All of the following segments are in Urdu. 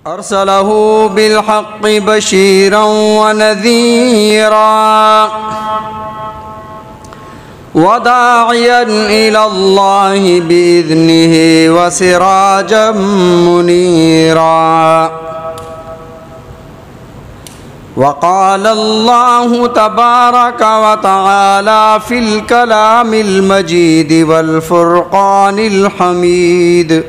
أرسله بالحق بشيرا ونذيرا وداعيا إلى الله بإذنه وسراجا منيرا. وقال الله تبارك وتعالى في الكلام المجيد والفرقان الحميد: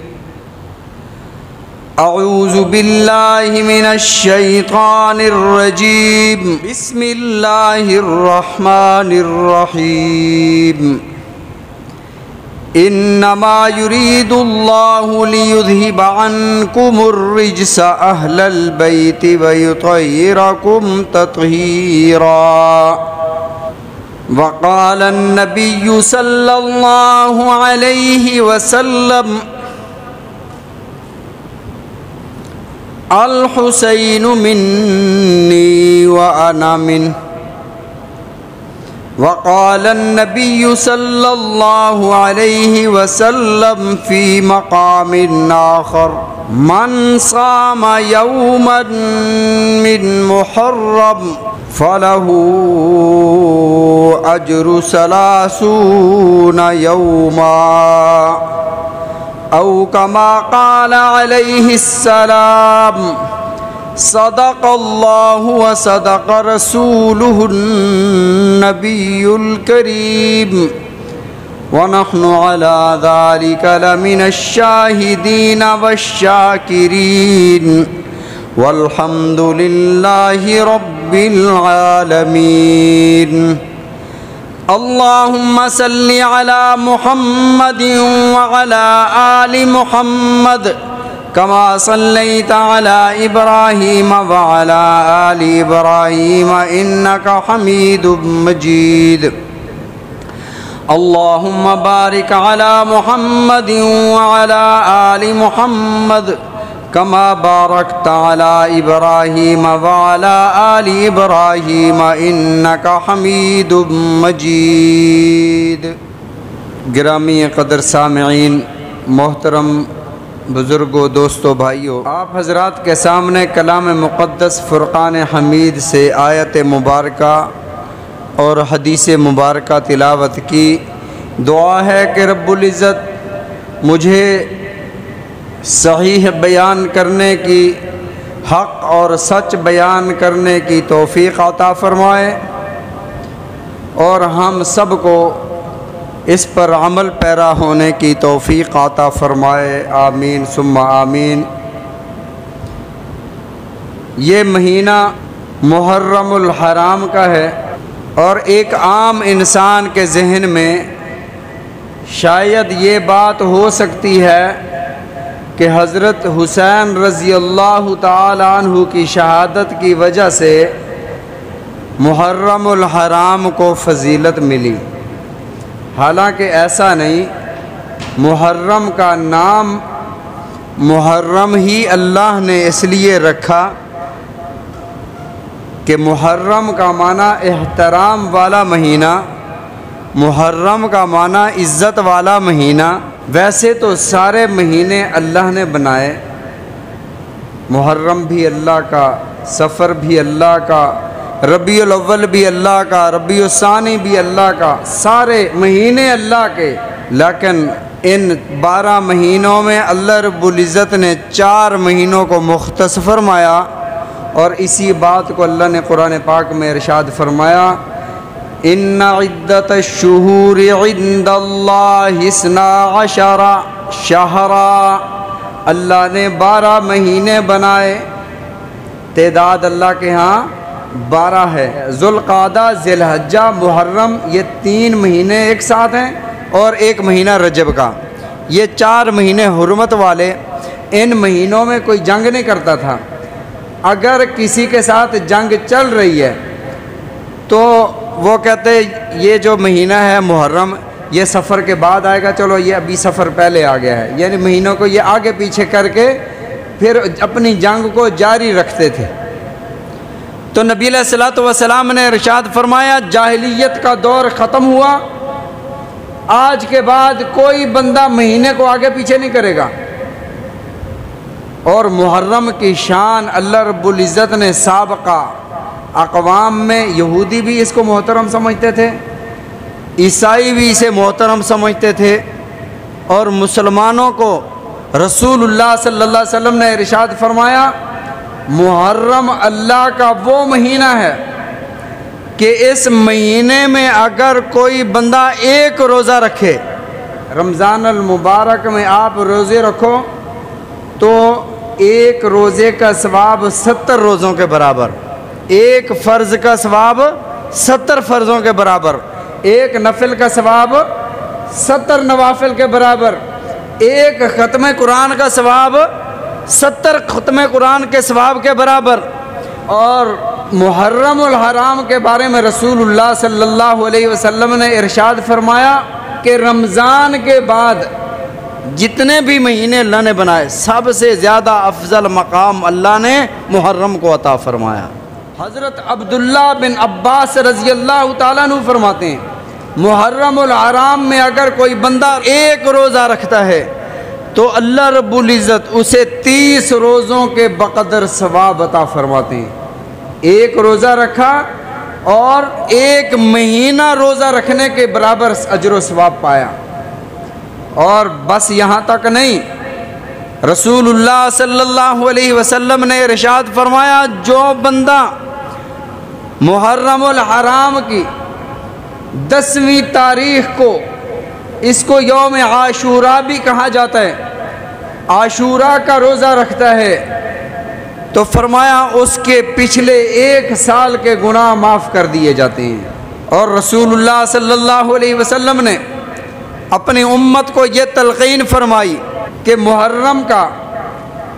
أعوذ بالله من الشيطان الرجيم. بسم الله الرحمن الرحيم. إنما يريد الله ليذهب عنكم الرجس أهل البيت ويطهركم تطهيرا. وقال النبي صلى الله عليه وسلم: الحسين مني وأنا منه. وقال النبي صلى الله عليه وسلم في مقام آخر: من صام يوما من محرم فله أجر 30 يوما، أو كما قال عليه السلام: صدق الله وصدق رسوله النبي الكريم، ونحن على ذلك لمن الشاهدين والشاكرين، والحمد لله رب العالمين. اللهم صل على محمد وعلى آل محمد كما صليت على إبراهيم وعلى آل إبراهيم إنك حميد مجيد. اللهم بارك على محمد وعلى آل محمد كما باركت على إبراهيم وعلى آل إبراهيم إنك حميد مجيد. گرامی قدر سامعین، محترم بزرگوں، دوستوں، بھائیوں، آپ حضرات کے سامنے کلام مقدس فرقان حمید سے آیت مبارکہ اور حدیث مبارکہ تلاوت کی. دعا ہے کہ رب العزت مجھے صحیح بیان کرنے کی، حق اور سچ بیان کرنے کی توفیق عطا فرمائے، اور ہم سب کو اس پر عمل پیرا ہونے کی توفیق عطا فرمائے. آمین ثم آمین. یہ مہینہ محرم الحرام کا ہے، اور ایک عام انسان کے ذہن میں شاید یہ بات ہو سکتی ہے کہ حضرت حسین رضی اللہ تعالی عنہ کی شہادت کی وجہ سے محرم الحرام کو فضیلت ملی. حالانکہ ایسا نہیں. محرم کا نام محرم ہی اللہ نے اس لیے رکھا کہ محرم کا معنی احترام والا مہینہ، محرم کا معنی عزت والا مہینہ. ویسے تو سارے مہینے اللہ نے بنائے، محرم بھی اللہ کا، سفر بھی اللہ کا، ربیع الاول بھی اللہ کا، ربیع الثانی بھی اللہ کا، سارے مہینے اللہ کے. لیکن ان 12 مہینوں میں اللہ رب العزت نے 4 مہینوں کو مختص فرمایا، اور اسی بات کو اللہ نے قرآن پاک میں ارشاد فرمایا: ان عدت الشہور عند اللہ 12 شہرا. اللہ نے 12 مہینے بنائے. تعداد اللہ کے ہاں 12 ہے. ذوالقعدہ، ذی الحجہ، محرم، یہ 3 مہینے ایک ساتھ ہیں، اور ایک مہینہ رجب کا. یہ 4 مہینے حرمت والے. ان مہینوں میں کوئی جنگ نہیں کرتا تھا. اگر کسی کے ساتھ جنگ چل رہی ہے تو وہ کہتے یہ جو مہینہ ہے محرم، یہ سفر کے بعد آئے گا، چلو یہ ابھی سفر پہلے آ گیا ہے. یعنی مہینوں کو یہ آگے پیچھے کر کے پھر اپنی جنگ کو جاری رکھتے تھے. تو نبی علیہ الصلوۃ والسلام نے ارشاد فرمایا جاہلیت کا دور ختم ہوا، آج کے بعد کوئی بندہ مہینے کو آگے پیچھے نہیں کرے گا. اور محرم کی شان اللہ رب العزت نے سابقہ اقوام میں یہودی بھی اس کو محترم سمجھتے تھے، عیسائی بھی اسے محترم سمجھتے تھے، اور مسلمانوں کو رسول اللہ صلی اللہ علیہ وسلم نے ارشاد فرمایا محرم اللہ کا وہ مہینہ ہے کہ اس مہینے میں اگر کوئی بندہ ایک روزہ رکھے، رمضان المبارک میں آپ روزے رکھو تو ایک روزے کا ثواب 70 روزوں کے برابر، ایک فرض کا ثواب 70 فرضوں کے برابر، ایک نفل کا ثواب 70 نوافل کے برابر، ایک ختم قرآن کا ثواب 70 ختم قرآن کے ثواب کے برابر۔ اور محرم الحرام کے بارے میں رسول اللہ صلی اللہ علیہ وسلم نے ارشاد فرمایا کہ رمضان کے بعد جتنے بھی مہینے اللہ نے بنائے سب سے زیادہ افضل مقام اللہ نے محرم کو عطا فرمایا۔ حضرت عبداللہ بن عباس رضی اللہ تعالیٰ عنہ فرماتے ہیں محرم الحرام میں اگر کوئی بندہ ایک روزہ رکھتا ہے تو اللہ رب العزت اسے 30 روزوں کے بقدر ثواب عطا فرماتے ہیں۔ ایک روزہ رکھا اور ایک مہینہ روزہ رکھنے کے برابر اجر و ثواب پایا۔ اور بس یہاں تک نہیں، رسول اللہ صلی اللہ علیہ وسلم نے ارشاد فرمایا جو بندہ محرم الحرام کی 10ویں تاریخ کو، اس کو یوم عاشوراء بھی کہا جاتا ہے، عاشوراء کا روزہ رکھتا ہے تو فرمایا اس کے پچھلے 1 سال کے گناہ معاف کر دیے جاتے ہیں۔ اور رسول اللہ صلی اللہ علیہ وسلم نے اپنی امت کو یہ تلقین فرمائی کہ محرم کا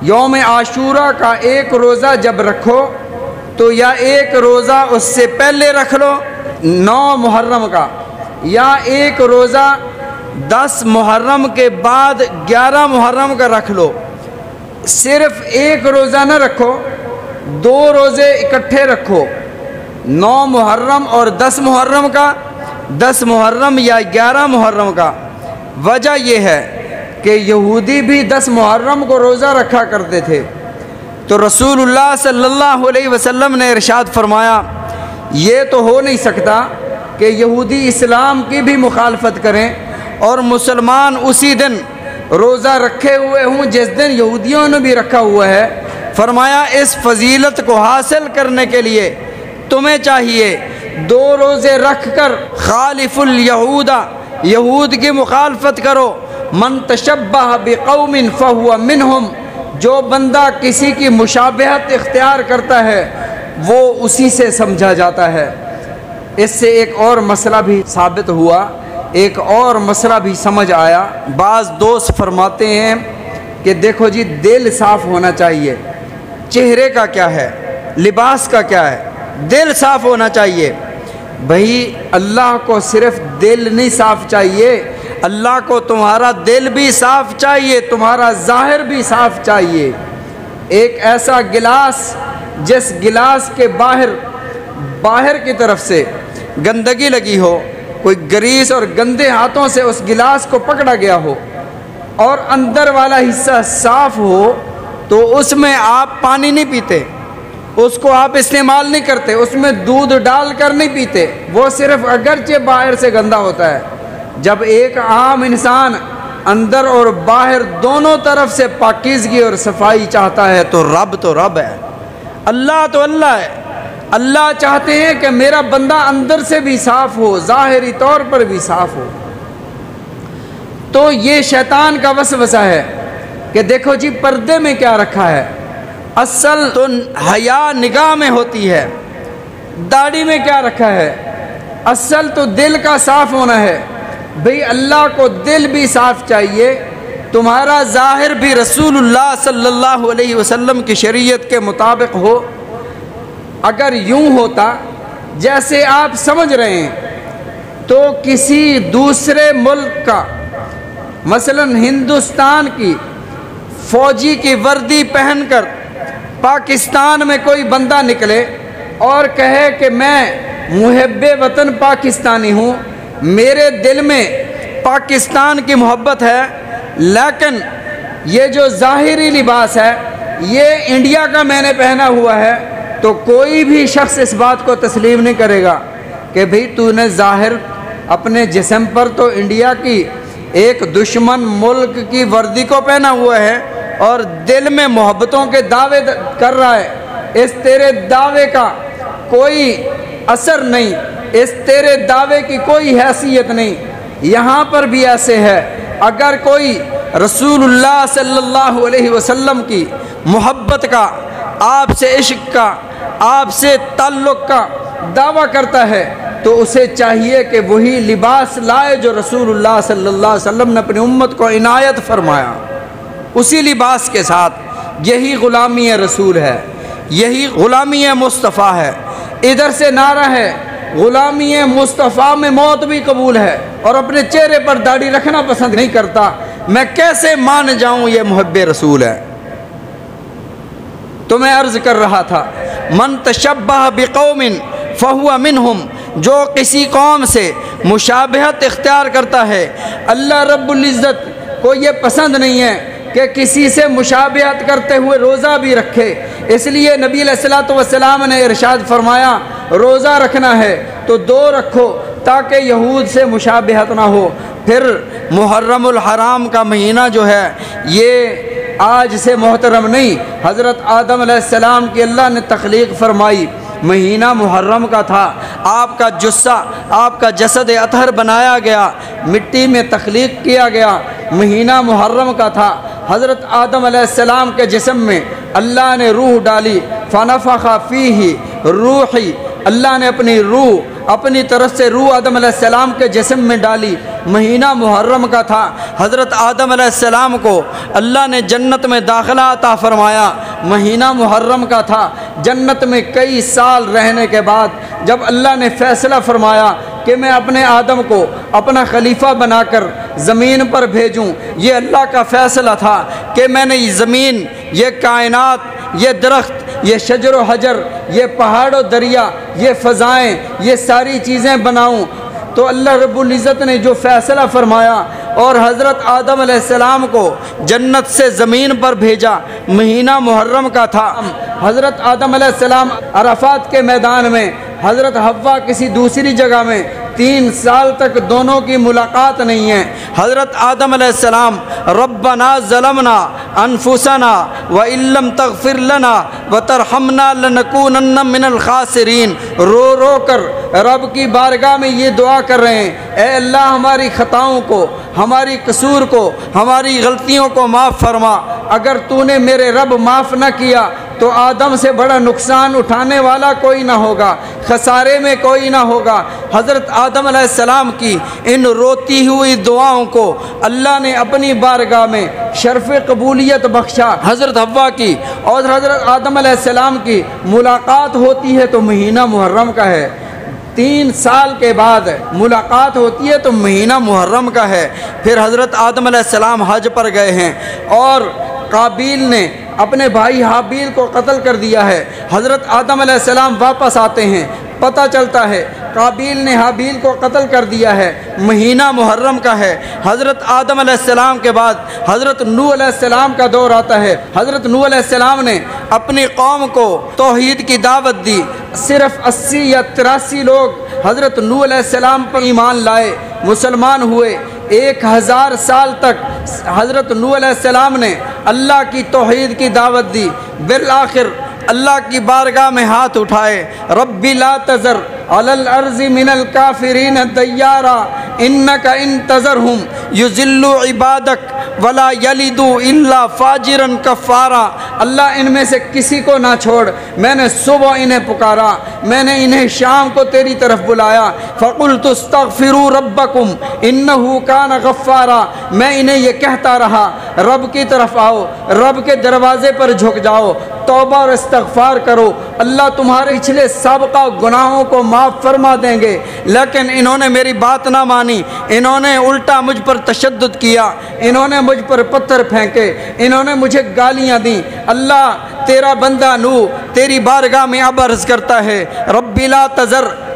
یوم عاشوراء کا ایک روزہ جب رکھو تو یا ایک روزہ اس سے پہلے رکھ لو 9 محرم کا، یا ایک روزہ 10 محرم کے بعد 11 محرم کا رکھ لو۔ صرف ایک روزہ نہ رکھو، 2 روزے اکٹھے رکھو، 9 محرم اور 10 محرم کا، 10 محرم یا 11 محرم کا۔ وجہ یہ ہے کہ یہودی بھی 10 محرم کو روزہ رکھا کرتے تھے، تو رسول اللہ صلی اللہ علیہ وسلم نے ارشاد فرمایا یہ تو ہو نہیں سکتا کہ یہودی اسلام کی بھی مخالفت کریں اور مسلمان اسی دن روزہ رکھے ہوئے ہوں جس دن یہودیوں نے بھی رکھا ہوا ہے۔ فرمایا اس فضیلت کو حاصل کرنے کے لیے تمہیں چاہیے 2 روزے رکھ کر خالف الیہود، یہود کی مخالفت کرو۔ من تشبہ بقوم فہو منہم، جو بندہ کسی کی مشابہت اختیار کرتا ہے وہ اسی سے سمجھا جاتا ہے۔ اس سے ایک اور مسئلہ بھی ثابت ہوا، ایک اور مسئلہ بھی سمجھ آیا۔ بعض دوست فرماتے ہیں کہ دیکھو جی دل صاف ہونا چاہیے، چہرے کا کیا ہے، لباس کا کیا ہے، دل صاف ہونا چاہیے۔ بھائی اللہ کو صرف دل نہیں صاف چاہیے، اللہ کو تمہارا دل بھی صاف چاہیے، تمہارا ظاہر بھی صاف چاہیے۔ ایک ایسا گلاس جس گلاس کے باہر کی طرف سے گندگی لگی ہو، کوئی گریس اور گندے ہاتھوں سے اس گلاس کو پکڑا گیا ہو اور اندر والا حصہ صاف ہو تو اس میں آپ پانی نہیں پیتے، اس کو آپ استعمال نہیں کرتے، اس میں دودھ ڈال کر نہیں پیتے، وہ صرف اگرچہ باہر سے گندا ہوتا ہے۔ جب ایک عام انسان اندر اور باہر دونوں طرف سے پاکیزگی اور صفائی چاہتا ہے تو رب ہے، اللہ تو اللہ ہے۔ اللہ چاہتے ہیں کہ میرا بندہ اندر سے بھی صاف ہو، ظاہری طور پر بھی صاف ہو۔ تو یہ شیطان کا وسوسہ ہے کہ دیکھو جی پردے میں کیا رکھا ہے، اصل تو حیا نگاہ میں ہوتی ہے، داڑھی میں کیا رکھا ہے، اصل تو دل کا صاف ہونا ہے۔ بھئی اللہ کو دل بھی صاف چاہیے، تمہارا ظاہر بھی رسول اللہ صلی اللہ علیہ وسلم کی شریعت کے مطابق ہو۔ اگر یوں ہوتا جیسے آپ سمجھ رہے ہیں تو کسی دوسرے ملک کا، مثلا ہندوستان کی فوجی کی وردی پہن کر پاکستان میں کوئی بندہ نکلے اور کہے کہ میں محب وطن پاکستانی ہوں، میرے دل میں پاکستان کی محبت ہے، لیکن یہ جو ظاہری لباس ہے یہ انڈیا کا میں نے پہنا ہوا ہے، تو کوئی بھی شخص اس بات کو تسلیم نہیں کرے گا کہ بھئی تو نے ظاہر اپنے جسم پر تو انڈیا کی ایک دشمن ملک کی وردی کو پہنا ہوا ہے اور دل میں محبتوں کے دعوے کر رہا ہے۔ اس تیرے دعوے کا کوئی اثر نہیں، اس تیرے دعوے کی کوئی حیثیت نہیں۔ یہاں پر بھی ایسے ہے، اگر کوئی رسول اللہ صلی اللہ علیہ وسلم کی محبت کا، آپ سے عشق کا، آپ سے تعلق کا دعویٰ کرتا ہے تو اسے چاہیے کہ وہی لباس لائے جو رسول اللہ صلی اللہ علیہ وسلم نے اپنی امت کو عنایت فرمایا، اسی لباس کے ساتھ۔ یہی غلامی رسول ہے، یہی غلامی مصطفیٰ ہے۔ ادھر سے نعرہ ہے غلامی مصطفیٰ میں موت بھی قبول ہے، اور اپنے چہرے پر داڑھی رکھنا پسند نہیں کرتا۔ میں کیسے مان جاؤں یہ محب رسول ہے؟ تو میں عرض کر رہا تھا، من تشبہ بقوم فہو منہم، جو کسی قوم سے مشابہت اختیار کرتا ہے، اللہ رب العزت کو یہ پسند نہیں ہے کہ کسی سے مشابہت کرتے ہوئے روزہ بھی رکھے۔ اس لیے نبی علیہ الصلوۃ والسلام نے ارشاد فرمایا روزہ رکھنا ہے تو 2 رکھو تاکہ یہود سے مشابہت نہ ہو۔ پھر محرم الحرام کا مہینہ جو ہے یہ آج سے محترم نہیں، حضرت آدم علیہ السلام کی اللہ نے تخلیق فرمائی، مہینہ محرم کا تھا۔ آپ کا جثہ، آپ کا جسد اطہر بنایا گیا، مٹی میں تخلیق کیا گیا، مہینہ محرم کا تھا۔ حضرت آدم علیہ السلام کے جسم میں اللہ نے روح ڈالی، فنفخ فیہ روحی، اللہ نے اپنی روح اپنی طرف سے روح آدم علیہ السلام کے جسم میں ڈالی، مہینہ محرم کا تھا۔ حضرت آدم علیہ السلام کو اللہ نے جنت میں داخلہ عطا فرمایا، مہینہ محرم کا تھا۔ جنت میں کئی سال رہنے کے بعد جب اللہ نے فیصلہ فرمایا کہ میں اپنے آدم کو اپنا خلیفہ بنا کر زمین پر بھیجوں، یہ اللہ کا فیصلہ تھا کہ میں نے یہ زمین، یہ کائنات، یہ درخت، یہ شجر و حجر، یہ پہاڑ و دریا، یہ فضائیں، یہ ساری چیزیں بناؤں۔ تو اللہ رب العزت نے جو فیصلہ فرمایا اور حضرت آدم علیہ السلام کو جنت سے زمین پر بھیجا، مہینہ محرم کا تھا۔ حضرت آدم علیہ السلام عرفات کے میدان میں، حضرت حوا کسی دوسری جگہ میں، 3 سال تک دونوں کی ملاقات نہیں ہے۔ حضرت آدم علیہ السلام ربنا ظلمنا انفسنا وان لم تغفر لنا وترحمنا لنکونن من الخاسرین، رو رو کر رب کی بارگاہ میں یہ دعا کر رہے ہیں، اے اللہ ہماری خطاؤں کو، ہماری قصور کو، ہماری غلطیوں کو معاف فرما۔ اگر تو نے میرے رب معاف نہ کیا تو آدم سے بڑا نقصان اٹھانے والا کوئی نہ ہوگا، خسارے میں کوئی نہ ہوگا۔ حضرت آدم علیہ السلام کی ان روتی ہوئی دعاؤں کو اللہ نے اپنی بارگاہ میں شرف قبولیت بخشا۔ حضرت حوا کی اور حضرت آدم علیہ السلام کی ملاقات ہوتی ہے تو مہینہ محرم کا ہے، 3 سال کے بعد ملاقات ہوتی ہے تو مہینہ محرم کا ہے۔ پھر حضرت آدم علیہ السلام حج پر گئے ہیں اور قابیل نے اپنے بھائی حابیل کو قتل کر دیا ہے۔ حضرت آدم علیہ السلام واپس آتے ہیں، پتہ چلتا ہے قابیل نے حابیل کو قتل کر دیا ہے، مہینہ محرم کا ہے۔ حضرت آدم علیہ السلام کے بعد حضرت نوح علیہ السلام کا دور آتا ہے۔ حضرت نوح علیہ السلام نے اپنی قوم کو توحید کی دعوت دی، صرف 80 یا 83 لوگ حضرت نوح علیہ السلام پر ایمان لائے، مسلمان ہوئے۔ 1000 سال تک حضرت نوح علیہ السلام نے اللہ کی توحید کی دعوت دی۔ بالآخر اللہ کی بارگاہ میں ہاتھ اٹھائے، رب لا تذر علی الارض من الکافرین دیارا انک ان تذرہم یضلوا عبادک ولا یلدوا الا فاجرا کفارا۔ اللہ ان میں سے کسی کو نہ چھوڑ، میں نے صبح انہیں پکارا، میں نے انہیں شام کو تیری طرف بلایا، فقلت استغفروا ربکم انہ کان غفارا، میں انہیں یہ کہتا رہا رب کی طرف آؤ، رب کے دروازے پر جھک جاؤ، توبہ اور استغفار کرو، اللہ تمہارے پچھلے سابقہ گناہوں کو معاف فرما دیں گے۔ لیکن انہوں نے میری بات نہ مانی، انہوں نے الٹا مجھ پر تشدد کیا، انہوں نے مجھ پر پتھر پھینکے، انہوں نے مجھے گالیاں دیں۔ اللہ تیرا بندہ نوح تیری بارگاہ میں اب عرض کرتا ہے، رب لا تذر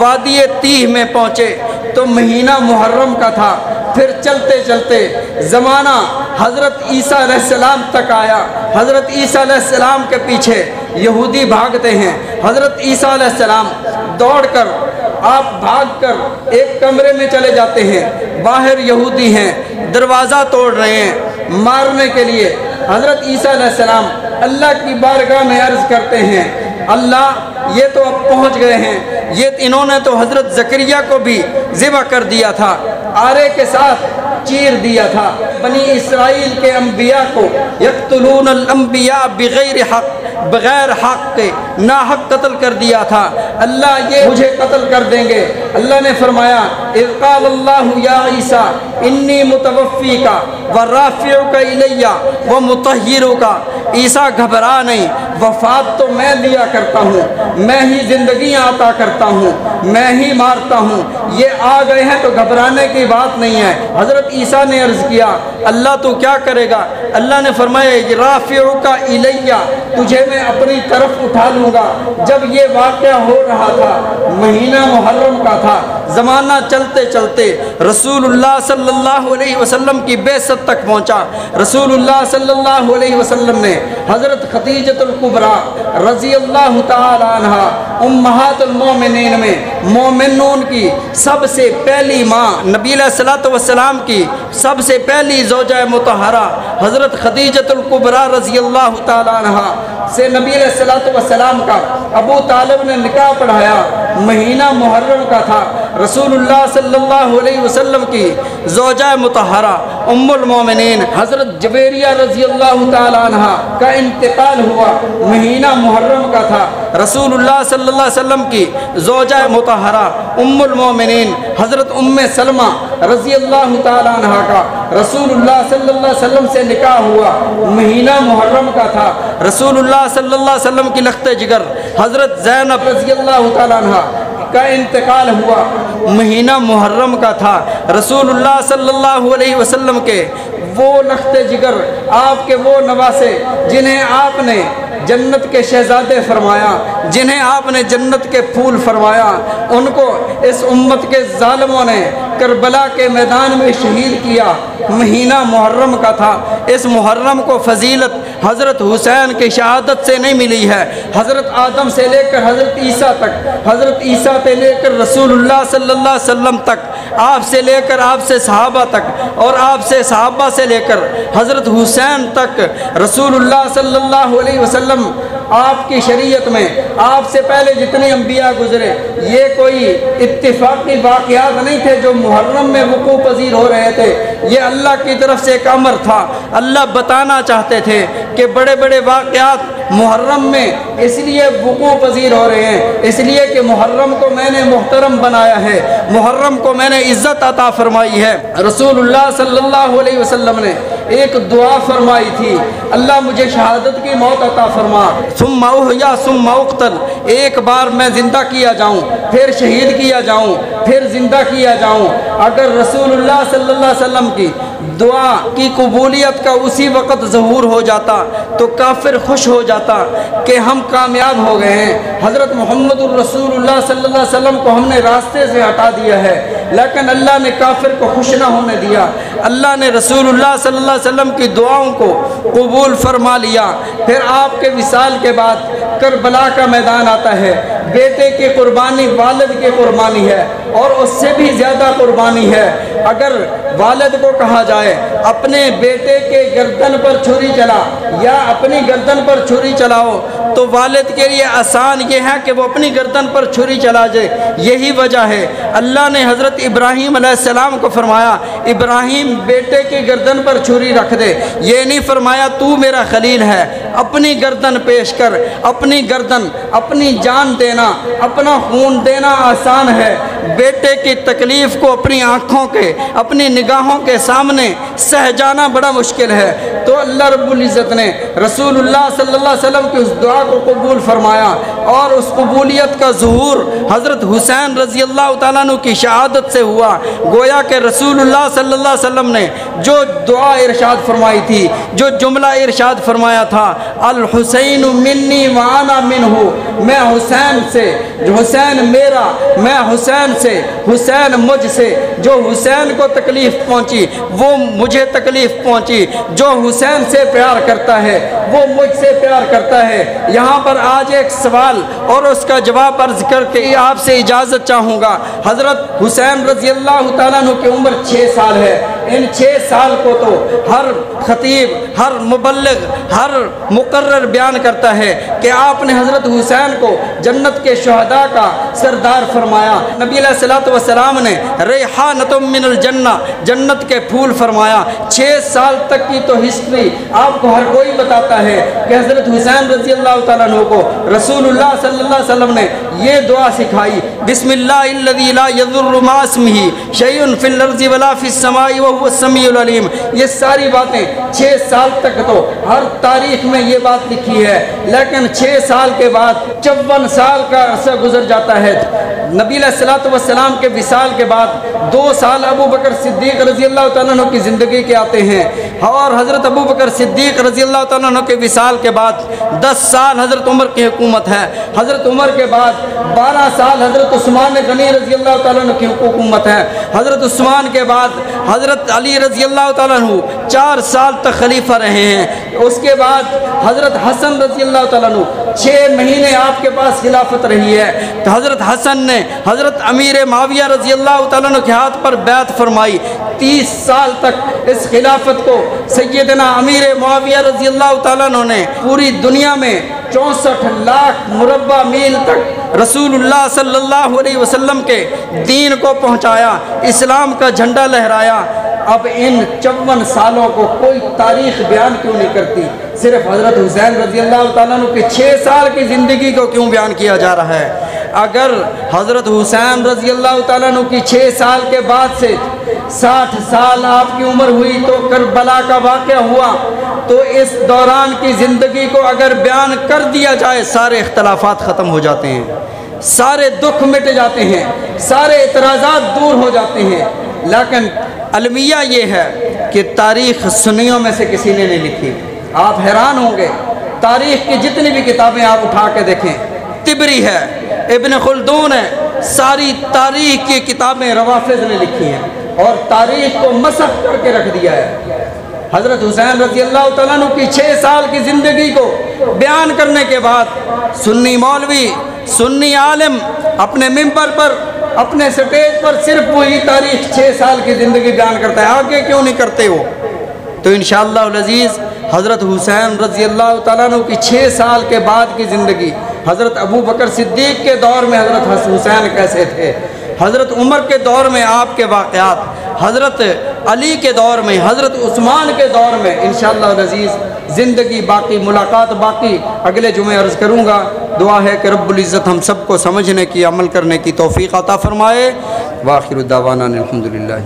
وادی تیہ میں پہنچے تو مہینہ محرم کا تھا۔ پھر چلتے چلتے زمانہ حضرت عیسیٰ علیہ السلام تک آیا۔ حضرت عیسیٰ علیہ السلام کے پیچھے یہودی بھاگتے ہیں۔ حضرت عیسیٰ علیہ السلام دوڑ کر، آپ بھاگ کر ایک کمرے میں چلے جاتے ہیں، باہر یہودی ہیں، دروازہ توڑ رہے ہیں مارنے کے لیے۔ حضرت عیسیٰ علیہ السلام اللہ کی بارگاہ میں عرض کرتے ہیں، اللہ یہ تو اب پہنچ گئے ہیں، انہوں نے تو حضرت زکریا کو بھی ذبح کر دیا تھا، آرے کے ساتھ چیر دیا تھا، بنی اسرائیل کے انبیاء کو یقتلون الانبیاء بغیر حق کے ناحق قتل کر دیا تھا، اللہ یہ مجھے قتل کر دیں گے۔ اللہ نے فرمایا اذ قال اللہ یا عیسیٰ انی متوفیک ورافعک الی ومطہرک، عیسیٰ گھبرا نہیں، وفات تو میں دیا کرتا ہوں، میں ہی زندگیاں عطا کرتا ہوں، میں ہی مارتا ہوں، یہ آ گئے ہیں تو گھبرانے کی بات نہیں ہے۔ حضرت عیسیٰ نے عرض کیا اللہ تو کیا کرے گا؟ اللہ نے فرمایا رافعک الی، تجھے میں اپنی طرف اٹھا لوں گا۔ جب یہ واقعہ ہو رہا تھا مہینہ محرم کا تھا، زمانہ چلتے چلتے رسول اللہ صلی اللہ علیہ وسلم کی بعثت تک پہنچا۔ رسول اللہ صلی اللہ علیہ وسلم نے حضرت خدیجۃ الکبریٰ رضی اللہ تعالی عنہ امہات المومنین میں مومنون کی سب سے پہلی ماں، نبی علیہ الصلوۃ والسلام کی سب سے پہلی زوجہ مطہرہ حضرت خدیجۃ الکبریٰ رضی اللہ تعالی عنہ سے نبی علیہ الصلوۃ والسلام کا ابو طالب نے نکاح پڑھایا، مہینہ محرم کا تھا۔ رسول اللہ صلی اللہ علیہ وسلم کی زوجہ مطہرہ ام المومنین حضرت جویریہ رضی اللہ تعالی عنہ کا انتقال ہوا، مہینہ محرم کا تھا۔ رسول اللہ صلی اللہ علیہ وسلم کی زوجہ مطہرہ ام المومنین حضرت ام سلمہ رضی اللہ تعالی عنہ کا رسول اللہ صلی اللہ علیہ وسلم سے نکاح ہوا، مہینہ محرم کا تھا۔ رسول اللہ صلی اللہ علیہ وسلم کی لخت جگر حضرت زینب رضی اللہ تعالی عنہ کا انتقال ہوا، مہینہ محرم کا تھا۔ رسول اللہ صلی اللہ علیہ وسلم کے وہ لخت جگر، آپ کے وہ نواسے جنہیں آپ نے جنت کے شہزادے فرمایا، جنہیں آپ نے جنت کے پھول فرمایا، ان کو اس امت کے ظالموں نے کربلا کے میدان میں شہید کیا، مہینہ محرم کا تھا۔ اس محرم کو فضیلت حضرت حسین کی شہادت سے نہیں ملی ہے، حضرت آدم سے لے کر حضرت عیسیٰ تک، حضرت عیسیٰ سے لے کر رسول اللہ صلی اللہ علیہ وسلم تک، آپ سے لے کر آپ سے صحابہ تک، اور آپ سے صحابہ سے لے کر حضرت حسین تک، رسول اللہ صلی اللہ علیہ وسلم آپ کی شریعت میں آپ سے پہلے جتنے انبیاء گزرے، یہ کوئی اتفاقی واقعات نہیں تھے جو محرم میں وقوع پذیر ہو رہے تھے، یہ اللہ کی طرف سے ایک امر تھا۔ اللہ بتانا چاہتے تھے کہ بڑے بڑے واقعات محرم میں اس لیے وقوع پذیر ہو رہے ہیں، اس لیے کہ محرم کو میں نے محترم بنایا ہے، محرم کو میں نے عزت عطا فرمائی ہے۔ رسول اللہ صلی اللہ علیہ وسلم نے ایک دعا فرمائی تھی، اللہ مجھے شہادت کی موت عطا فرما، ثم احیا ثم اقتل، ایک بار میں زندہ کیا جاؤں، پھر شہید کیا جاؤں، پھر زندہ کیا جاؤں۔ اگر رسول اللہ صلی اللہ علیہ وسلم کی دعا کی قبولیت کا اسی وقت ظہور ہو جاتا تو کافر خوش ہو جاتا کہ ہم کامیاب ہو گئے ہیں، حضرت محمد الرسول اللہ صلی اللہ علیہ وسلم کو ہم نے راستے سے ہٹا دیا ہے، لیکن اللہ نے کافر کو خوش نہ ہونے دیا، اللہ نے رسول اللہ صلی اللہ علیہ وسلم کی دعاؤں کو قبول فرما لیا۔ پھر آپ کے وصال کے بعد کربلا کا میدان آتا ہے، بیٹے کی قربانی والد کی قربانی ہے، اور اس سے بھی زیادہ قربانی ہے۔ اگر والد کو کہا جائے اپنے بیٹے کے گردن پر چھری چلا یا اپنی گردن پر چھری چلاؤ، تو والد کے لیے آسان یہ ہے کہ وہ اپنی گردن پر چھری چلا جائے۔ یہی وجہ ہے اللہ نے حضرت ابراہیم علیہ السلام کو فرمایا ابراہیم بیٹے کی گردن پر چھری رکھ دے، یہ نہیں فرمایا تو میرا خلیل ہے، اپنی گردن پیش کر، اپنی گردن، اپنی جان دینا، اپنا خون دینا آسان ہے، بیٹے کی تکلیف کو اپنی آنکھوں کے، اپنی نگاہوں کے سامنے سہ جانا بڑا مشکل ہے، تو اللہ رب العزت نے رسول اللہ صلی اللہ علیہ وسلم کی اس دعا کو قبول فرمایا، اور اس قبولیت کا ظہور حضرت حسین رضی اللہ تعالیٰ عنہ کی شہادت سے ہوا۔ گویا کہ رسول اللہ صلی اللہ علیہ وسلم نے جو دعا ارشاد فرمائی تھی، جو جملہ ارشاد فرمایا تھا، الحسین منی وانا منہ، میں حسین سے، جو حسین میرا، میں حسین سے، حسین مجھ سے، جو حسین کو تکلیف پہنچی وہ مجھے تکلیف پہنچی، جو حسین سے پیار کرتا ہے وہ مجھ سے پیار کرتا ہے۔ یہاں پر آج ایک سوال اور اس کا جواب عرض کر کے آپ سے اجازت چاہوں گا۔ حضرت حسین رضی اللہ تعالیٰ عنہ کی عمر 6 سال ہے، ان 6 سال کو تو ہر خطیب، ہر مبلغ، ہر مقرر بیان کرتا ہے کہ آپ نے حضرت حسین کو جنت کے شہداء کا سردار فرمایا۔ نبی علیہ الصلوۃ والسلام نے ریحانۃ من الجنہ، جنت کے پھول فرمایا۔ 6 سال تک کی تو ہسٹری آپ کو ہر کوئی بتاتا ہے کہ حضرت حسین رضی اللہ تعالیٰ عنہ کو رسول اللہ صلی اللہ علیہ وسلم نے یہ دعا سکھائی، بسم اللہ الذی لا یضر مع اسمہ شیء فی الارض ولا فی السماء وهو السمیع العلیم۔ یہ ساری باتیں 6 سال تک تو ہر تاریخ میں یہ بات لکھی ہے، لیکن 6 سال کے بعد 54 سال کا عرصہ گزر جاتا ہے۔ نبی علیہ الصلوۃ والسلام کے وصال کے بعد 2 سال ابو بکر صدیق رضی اللہ تعالیٰ عنہ کی زندگی کے آتے ہیں، اور حضرت ابو بکر صدیق رضی اللہ تعالیٰ عنہ کے وصال کے بعد 10 سال حضرت عمر کی حکومت ہے۔ حضرت عمر کے بعد 12 سال حضرت عثمان غنی رضی اللہ تعالیٰ عنہ کی حکومت ہے۔ حضرت عثمان کے بعد حضرت علی رضی اللہ تعالیٰ عنہ 4 سال تک خلیفہ رہے ہیں۔ اس کے بعد حضرت حسن رضی اللہ تعالیٰ عنہ 6 مہینے آپ کے پاس خلافت رہی ہے، تو حضرت حسن نے حضرت امیر معاویہ رضی اللہ تعالیٰ عنہ کے ہاتھ پر بیعت فرمائی۔ 30 سال تک اس خلافت کو سیدنا امیر معاویہ رضی اللہ تعالیٰ عنہ نے پوری دنیا میں 64 لاکھ مربع میل تک رسول اللہ صلی اللہ علیہ وسلم کے دین کو پہنچایا، اسلام کا جھنڈا لہرایا۔ اب ان 54 سالوں کو کوئی تاریخ بیان کیوں نہیں کرتی؟ صرف حضرت حسین رضی اللہ تعالیٰ عنہ کی 6 سال کی زندگی کو کیوں بیان کیا جا رہا ہے؟ اگر حضرت حسین رضی اللہ تعالیٰ عنہ کی 6 سال کے بعد سے 60 سال آپ کی عمر ہوئی تو کربلا کا واقعہ ہوا، تو اس دوران کی زندگی کو اگر بیان کر دیا جائے سارے اختلافات ختم ہو جاتے ہیں، سارے دکھ مٹ جاتے ہیں، سارے اعتراضات دور ہو جاتے ہیں۔ لیکن المیہ یہ ہے کہ تاریخ سنیوں میں سے کسی نے نہیں لکھی۔ آپ حیران ہوں گے، تاریخ کی جتنی بھی کتابیں آپ اٹھا کے دیکھیں، طبری ہے، ابن خلدون ہے، ساری تاریخ کی کتابیں روافض نے لکھی ہیں اور تاریخ کو مسخ کر کے رکھ دیا ہے۔ حضرت حسین رضی اللہ تعالیٰ عنہ کی 6 سال کی زندگی کو بیان کرنے کے بعد سنی مولوی، سنی عالم اپنے ممبر پر، اپنے سٹیج پر صرف وہی تاریخ 6 سال کی زندگی بیان کرتا ہے، آگے کیوں نہیں کرتے ہو؟ تو انشاءاللہ العزیز حضرت حسین رضی اللہ تعالیٰ عنہ کی 6 سال کے بعد کی زندگی، حضرت ابو بکر صدیق کے دور میں حضرت حسین کیسے تھے، حضرت عمر کے دور میں آپ کے واقعات، حضرت علی کے دور میں، حضرت عثمان کے دور میں، انشاءاللہ العزیز زندگی باقی، ملاقات باقی۔ اگلے جمعے عرض کروں گا، دعا ہے کہ رب العزت ہم سب کو سمجھنے کی، عمل کرنے کی توفیق عطا فرمائے۔ وآخر دعوانا الحمدللہ۔